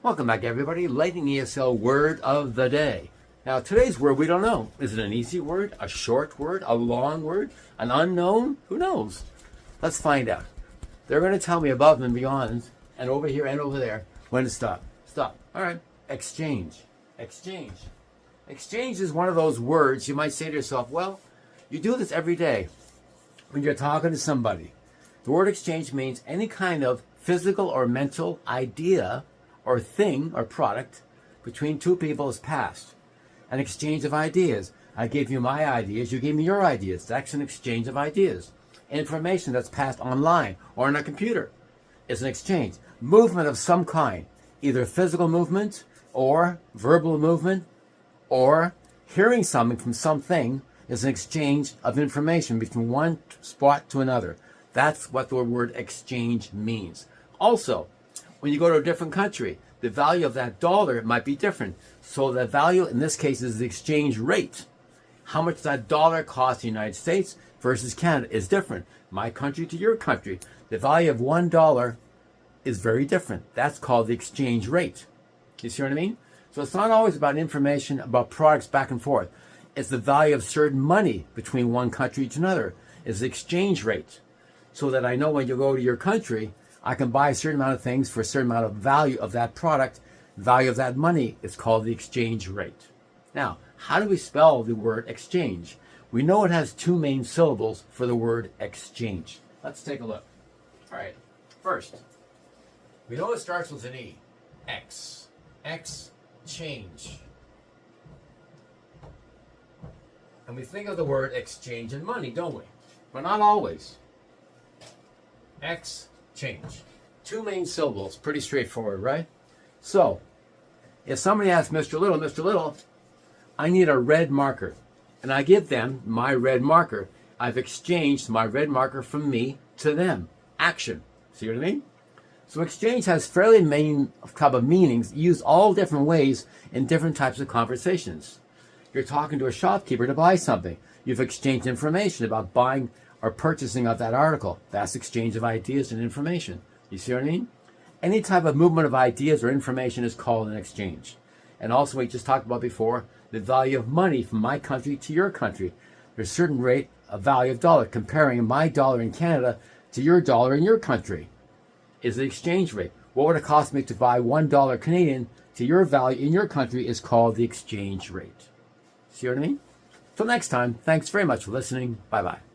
Welcome back, everybody. Lightning ESL word of the day. Now, today's word we don't know. Is it an easy word, a short word, a long word, an unknown? Who knows? Let's find out. They're going to tell me above and beyond, and over here and over there, when to stop. Stop. All right. Exchange. Exchange. Exchange is one of those words you might say to yourself, well, you do this every day when you're talking to somebody. The word exchange means any kind of physical or mental idea or thing or product between two people is passed. An exchange of ideas. I gave you my ideas, you gave me your ideas. That's an exchange of ideas. Information that's passed online or on a computer is an exchange. Movement of some kind, either physical movement or verbal movement or hearing something from something is an exchange of information between one spot to another. That's what the word exchange means. Also, when you go to a different country, the value of that dollar might be different. So the value in this case is the exchange rate. How much that dollar costs in the United States versus Canada is different. My country to your country, the value of $1 is very different. That's called the exchange rate. You see what I mean? So it's not always about information about products back and forth. It's the value of certain money between one country to another. It's the exchange rate. So that I know when you go to your country, I can buy a certain amount of things for a certain amount of value of that product. Value of that money is called the exchange rate. Now, how do we spell the word exchange? We know it has two main syllables for the word exchange. Let's take a look. All right. First, we know it starts with an E. X. Exchange. And we think of the word exchange and money, don't we? But not always. Exchange. Two main syllables. Pretty straightforward, right? So, if somebody asks Mr. Little, I need a red marker. And I give them my red marker. I've exchanged my red marker from me to them. Action. See what I mean? So exchange has fairly main couple of meanings used all different ways in different types of conversations. You're talking to a shopkeeper to buy something. You've exchanged information about buying or purchasing of that article. That's exchange of ideas and information. You see what I mean? Any type of movement of ideas or information is called an exchange. And also, we just talked about before, the value of money from my country to your country. There's a certain rate of value of dollar. Comparing my dollar in Canada to your dollar in your country is the exchange rate. What would it cost me to buy $1 Canadian to your value in your country is called the exchange rate. See what I mean? Till next time, thanks very much for listening. Bye-bye.